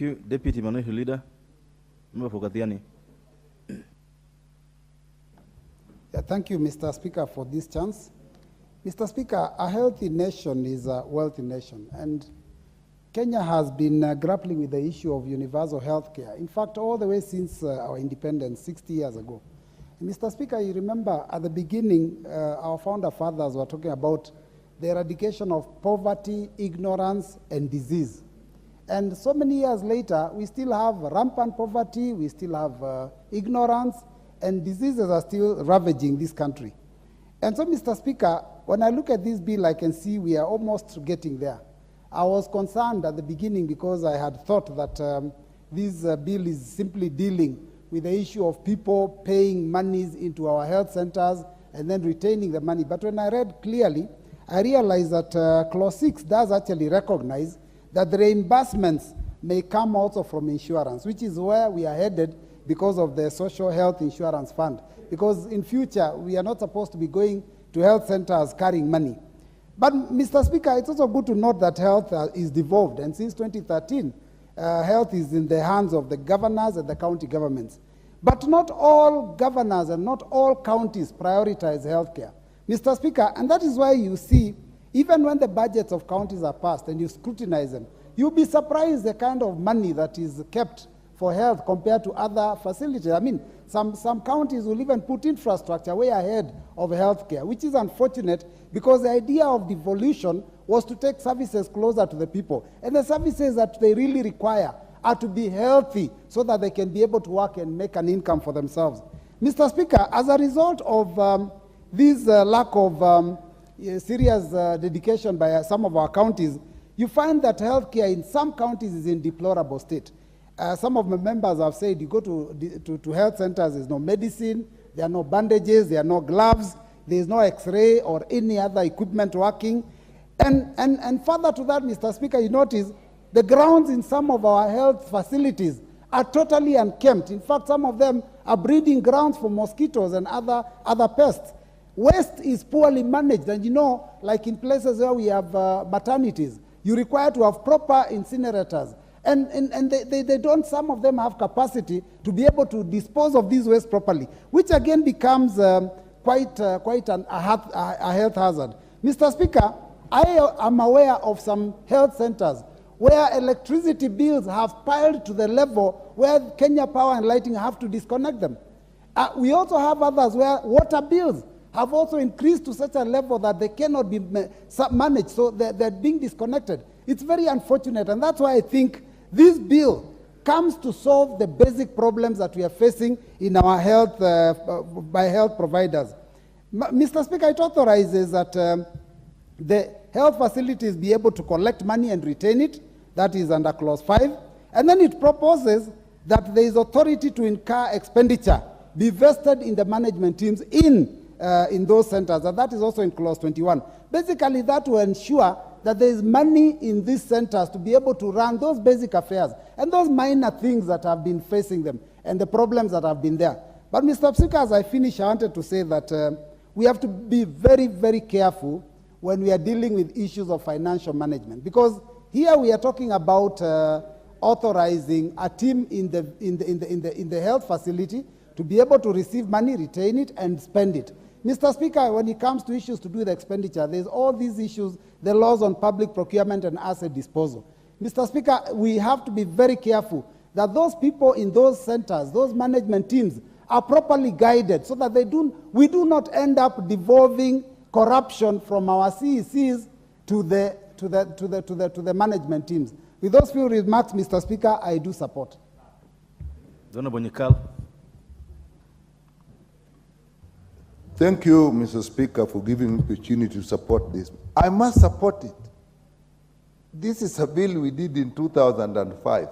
you. Deputy Minority Leader, Member for Kathiani. Yeah, thank you, Mr. Speaker, for this chance. Mr. Speaker, a healthy nation is a wealthy nation, and Kenya has been grappling with the issue of universal health care, in fact, all the way since our independence 60 years ago. And Mr. Speaker, you remember at the beginning, our founder fathers were talking about the eradication of poverty, ignorance, and disease. And so many years later, we still have rampant poverty, we still have ignorance, and diseases are still ravaging this country. And so, Mr. Speaker, when I look at this bill, I can see we are almost getting there. I was concerned at the beginning because I had thought that this bill is simply dealing with the issue of people paying monies into our health centers and then retaining the money. But when I read clearly, I realized that Clause 6 does actually recognize that the reimbursements may come also from insurance, which is where we are headed because of the Social Health Insurance Fund. Because in future, we are not supposed to be going to health centers carrying money. But, Mr. Speaker, it's also good to note that health is devolved, and since 2013, health is in the hands of the governors and the county governments. But not all governors and not all counties prioritize health care. Mr. Speaker, and that is why you see, even when the budgets of counties are passed and you scrutinize them, you'll be surprised the kind of money that is kept for health compared to other facilities. I mean, some counties will even put infrastructure way ahead of healthcare, which is unfortunate because the idea of devolution was to take services closer to the people. And the services that they really require are to be healthy so that they can be able to work and make an income for themselves. Mr. Speaker, as a result of this lack of serious dedication by some of our counties, you find that healthcare in some counties is in deplorable state. Some of my members have said you go to health centers, there's no medicine, there are no bandages, there are no gloves, there's no x-ray or any other equipment working. And further to that, Mr. Speaker, you notice the grounds in some of our health facilities are totally unkempt. In fact, some of them are breeding grounds for mosquitoes and other pests. Waste is poorly managed, and you know, like in places where we have maternities, you require to have proper incinerators. And they don't, some of them have capacity to be able to dispose of these waste properly, which again becomes quite a health hazard. Mr. Speaker, I am aware of some health centers where electricity bills have piled to the level where Kenya Power and Lighting have to disconnect them. We also have others where water bills have also increased to such a level that they cannot be managed, so they're being disconnected. It's very unfortunate, and that's why I think this bill comes to solve the basic problems that we are facing in our health, by health providers. Mr. Speaker, it authorizes that the health facilities be able to collect money and retain it. That is under Clause 5. And then it proposes that there is authority to incur expenditure be vested in the management teams in those centers, and that is also in Clause 21. Basically, that will ensure that there is money in these centers to be able to run those basic affairs and those minor things that have been facing them and the problems that have been there. But, Mr. Speaker, as I finish, I wanted to say that we have to be very, very careful when we are dealing with issues of financial management, because here we are talking about authorizing a team in the health facility to be able to receive money, retain it, and spend it. Mr. Speaker, when it comes to issues to do with expenditure, there's all these issues, the laws on public procurement and asset disposal. Mr. Speaker, we have to be very careful that those people in those centers, those management teams, are properly guided so that we do not end up devolving corruption from our CECs to the management teams. With those few remarks, Mr. Speaker, I do support. Thank you, Mr. Speaker, for giving me the opportunity to support this. I must support it. This is a bill we did in 2005.